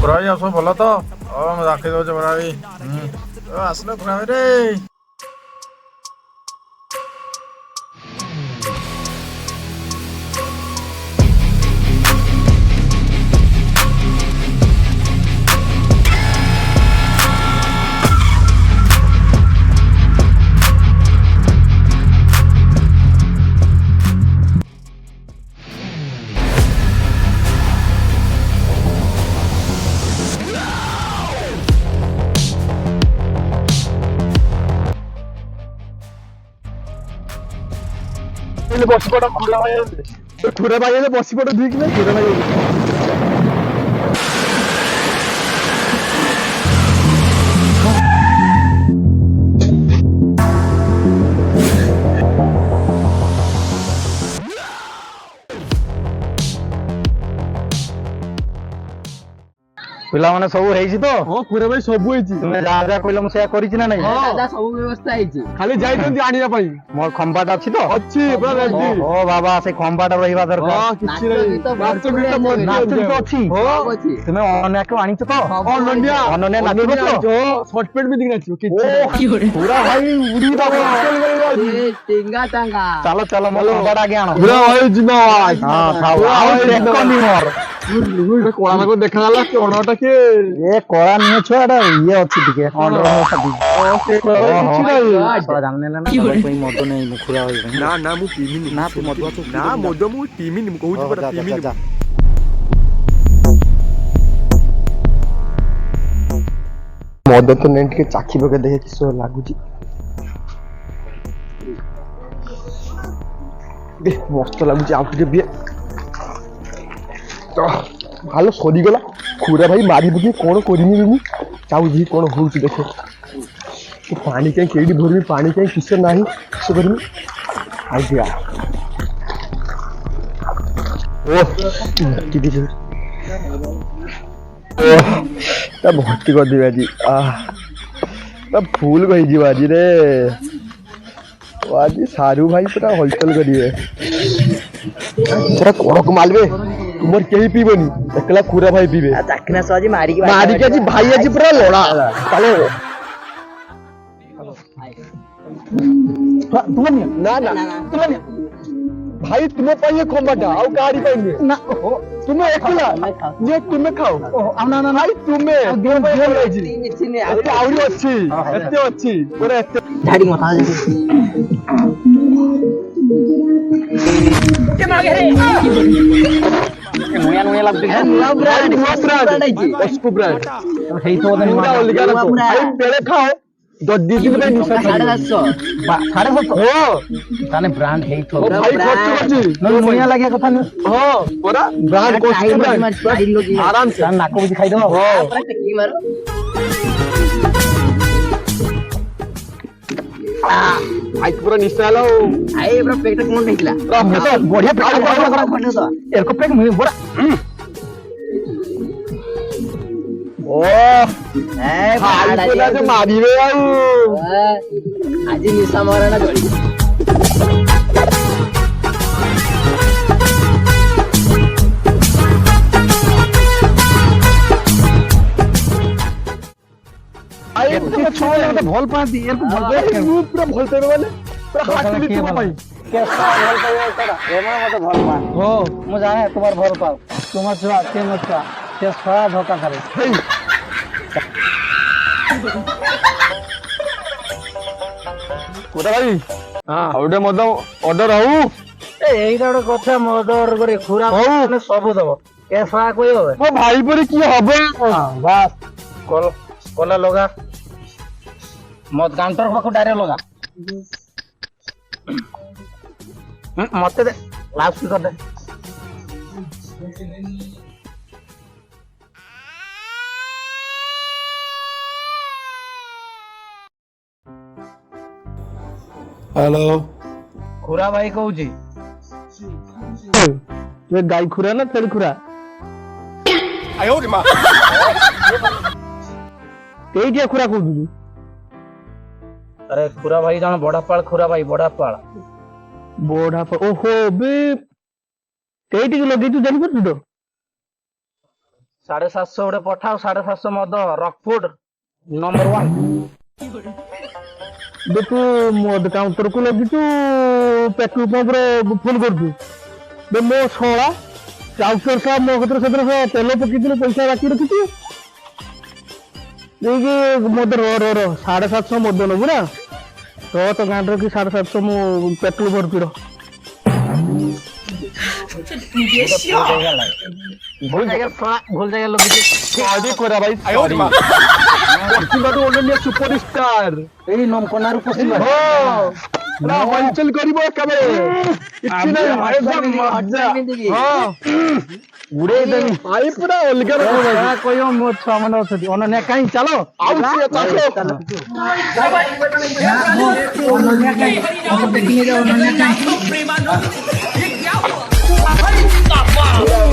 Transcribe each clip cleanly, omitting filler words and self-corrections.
Pragya सब बोला तो मैं राखे दो जो बना भी असली पुराने रे बसपट खुरा भाई खुरा भाई बसपट ठीक ना खुरा भाई पिला माने सब हेइछि तो हां खुरा भाई सब हेइछि तुमे जा जा कहला म से करिछि ना नै दादा सब व्यवस्था हेइछि खाली जाई तंती आनिया पई मोर खंबाटा अछि तो अछि पूरा रेडी ओ बाबा से खंबाटा रहिबा दरकार हां किछि नै नाच तो अछि हां तुमे अनन्या को आनिछ तो अनन्या नाचिबो तो शॉर्टकट में दिखना चाहिए किछि पूरा भाई उड़ी बाबा ए टिंगा टांगा चलो चलो मोर खंबाटा आगे आनो पूरा भाई जिंदाबाद हां खाओ आओ देखो नी मोर कोळा को देखा गला कोणटा के ए कोळा नहीं छोड़ा ये अछि टिके ऑर्डर में खादी ओ से किछि नै थोड़ा जानने ना कोई मद नहीं मुखुरा होई ना ना मु पीमिनी ना तू मद तो ना मद मु पीमिनी मु कहू पर पीमिनी मद तो नेट के चाखी बके देखे किसो लागुची दे मस्त लागुची आ टिके बिया तो ভালো সরি গলা খুরা ভাই মারি বুকি কোন করিনি মু চাউজি কোন হোউছি দেখে তো পানি কাই কেডি ভরবি পানি কাই কিছে नाही সে করবি আইডিয়া ओ टीवी जो ओ तब भर्ती कर दिबा जी तब फूल गई जी बाजी रे आज सारू भाई पूरा हलचल करिए जरा कोड़क मालबे तुमर केही पीबनी एकला खुरा भाई पीबे चाकना सजी मारी के जी भाई आज पूरा लोड़ा चलो तुम ना ना तुम भाई तुम्हें पाइए कोमटा और गाड़ी पाइए ना तुम्हें एकला ये तुम्हें खाओ ना ना भाई तुम्हें गेम जी एते आवड़ी अच्छी पूरा एते झाड़ी मथा के मागे रे नया नया लगते हैं नया ब्रांड उसको ब्रांड हेई तो भाई पहले खाओ 10 दिन में 750 हो ताने ब्रांड हेई तो भाई खर्च करछि नया लागे कथा हां पूरा ब्रांड कोस्ट ब्रांड आराम से नाको बुझी खाई दो पूरा टिकी मारो भाई पूरा निशा लो आए पूरा पेट कोन निकला तो बढ़िया पेट तो एको पेट में बड़ा ओ ए भाई बोला जो मारी रे आऊ आज निशा मारना जोड़ी आई तो छोड़ तो भल पाती यार को भल पे पूरा भलते वाले पूरा हाथ में तुम भाई कैसा भल पाए तोरा एमा मत भल पा हो मु जाने तुम्हार भल पाओ तुम्हार छुआ के मत का के सारा धोखा करे कोटा भाई हां औडे मद ऑर्डर आऊ ए एइटा ଗୋଟେ କଥା ମର୍ଡର କରି ଖୁରା ମାନେ ସବୁ ଦବ କେସା କଇବ ओ भाई पर की हबे बस कल कला लगा मत काउंटर पाखो डायरेक्ट लगा मते दे लाउड स्पीकर दे हेलो ଖୁରା ଭାଇ କହୁଛି। ତୁ ଗାଈ ଖୁରା ନା ଛେଳି ଖୁରା? କେଇଟିଆ ଖୁରା କହୁଛୁ? ଆରେ ଖୁରା ଭାଇ ଜଣେ ବଡାପାଳ ଖୁରା ଭାଇ ବଡାପାଳ। ଓହୋ ବେ କେଇଟିକି ଲଗେଇଛୁ ଜାଣିପାରୁଛୁ ତ? 750 ଗୋଟେ ପଠାଅ 750 ମଦ ରକଫୁଡ ନମ୍ବର 1। ବେ ତୁ ମଦ କାଉଣ୍ଟର କୁ ଲଗିଛୁ ପେଟ୍ରୋଲ ପମ୍ପରେ ଫୋନ କରୁଛୁ। ବେ ମୋ ଶଳା କାଉଣ୍ଟର ସାହେବ ମୋ କତିରେ ସେଥିରେ ତେଲ ପକେଇଥିଲେ ପଇସା ବାକି ରଖିଛୁ। ଦେଇକି ମଦ ର 750 ମଦ ନେବୁ ନା ତ ଗାଁରେ କି 750 ମୁଁ ପେଟ୍ରୋଲ ଭରପି ର। ଭୁଲ ଜାଗା ଲଗେଇଛି। ସରି ଖରା ଭାଇ ସରି। ପଶ୍ଚିମବାଟୁ ଅନନ୍ୟ ସୁପରଷ୍ଟାର ଏଇ ନମକନାରୁ ପଶ୍ଚିମ ପୁରା ହଲଚଲ କରିବ ଏକାବେଳେ। କିଛି ନାହିଁ ଏକଦମ ମଜା। ହଁ ଉଡେଇ ଦେବି ଭାଇ ପୁରା ଅଲଗା ରକମ ଭାଇ। କହିବ ମୋ ଛୁଆ ମାନେ ଅଛନ୍ତି ଅନନ୍ୟା କାହିଁ ଚାଲ ଆଉ ସିଏ ଚାଲ।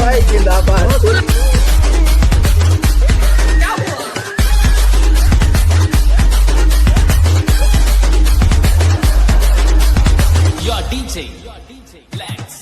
भाई जिंदाबाद। Your DJ. Let's.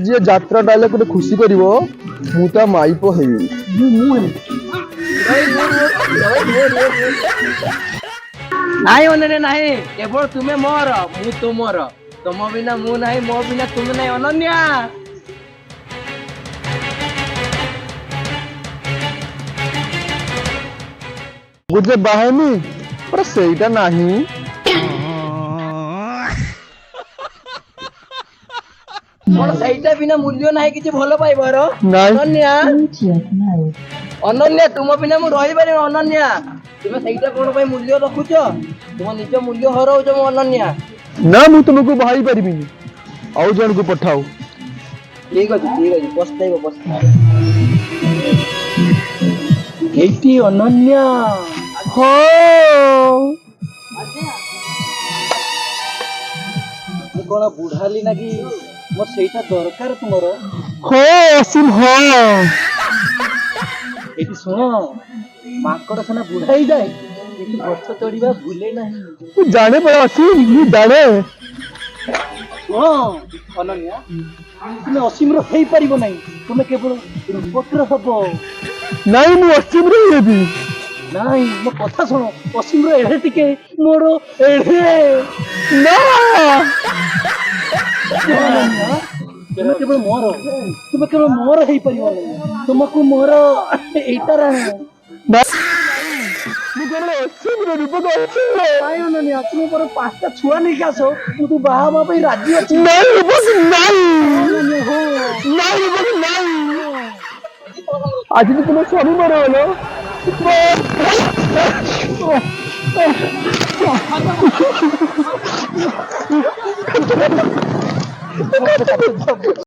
ଯିଏ ଯାତ୍ରା ଡାଇଲଗ ଗୋଟେ ଖୁସି କରିବ ମୁଁ ତା ମାଇପ ହେବି। नहीं अनन्या नहीं केवल तुम्हें मोर मु तुमर तुम बिना मु नहीं मो बिना तुम नहीं अनन्या। ବୁଝେ ବାହେନି ପୁରା ସେଇଟା ନାହିଁ। मोर सहीटा बिना मूल्य नहीं किसी भलो पाइबार ନାଇଁ अनन्या। अनन्या तुम बिना मु रही पारे अनन्या तुम सहीटा कोन भाई मूल्य रखुछ तुम निज मूल्य हरौछ मो अनन्या। ନା ମୁଁ ତୁମକୁ ବାହାଇ ପାରିବିନି ଆଉ ଜଣକୁ ପଠାଉ। ठीक अछि पछताइबो एटी अनन्या। ହଁ ମୁଁ କଣ ବୁଢାଲି ନାକି ମୋ ସେଇଟା ଦରକାର ତୁମର। ହଁ ଅସୀମ ହଁ ଏଠି ଶୁଣ ମାଙ୍କଡ ସିନା ବୁଢା ହେଇଯାଏ କିନ୍ତୁ ଗଛ ଚଢିବା ଭୁଲେ ନାହିଁ। ମୁଁ ଜାଣେ ପରା ଅସୀମ ମୁଁ ଜାଣେ। ଶୁଣ ଅନନ୍ୟା ତୁମେ ଅସୀମର ହେଇପାରିବ ନାହିଁ ତୁମେ କେବଳ ରୂପକର ହବ। ନାଇଁ ମୁଁ ଅସୀମରେ ହେବି। ନାଇଁ ମୋ କଥା ଶୁଣ ଅସୀମର ଏଢେ ଟିକେ ମୋର ଏଢେ। ନା ତୁମେ କେବଳ ମୋର ହେଇପାରିବ ନାହିଁ ତୁମକୁ ମୋର ଏଇଟା ନା ମୁଁ କେବଳ ଅସୀମର ରୂପକ ଅସୀମର। କାଇଁ ଅନନ୍ୟା ତୁମେ ମୋର 5ଟା ଛୁଆ ନେଇକି ଆସ ମୁଁ ତୁ ବାହା ହେବା ପାଇଁ ରାଜି ଅଛି। ନାଇଁ ରୂପକ ନାଇଁ ଅନନ୍ୟା ହଁ ନାଇଁ ରୂପକ ନାଇଁ। ଆଜି ତୁମ ସ୍ୱାମୀ ମରିଗଲ।